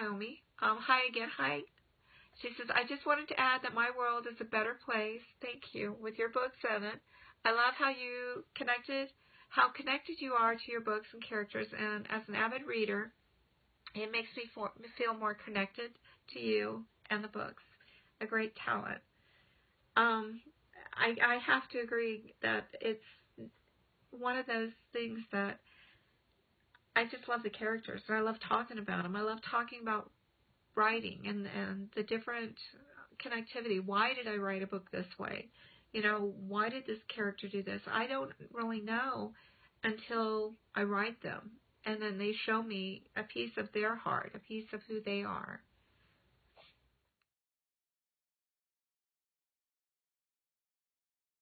Naomi. Hi again. Hi. She says, I just wanted to add that my world is a better place. Thank you. With your book 7. I love how connected you are to your books and characters, and as an avid reader, it makes me feel more connected to you and the books. A great talent. I have to agree that it's one of those things that I just love the characters, and I love talking about them. I love talking about writing and the different connectivity. Why did I write a book this way? Why did this character do this? I don't really know until I write them, and then they show me a piece of their heart, a piece of who they are.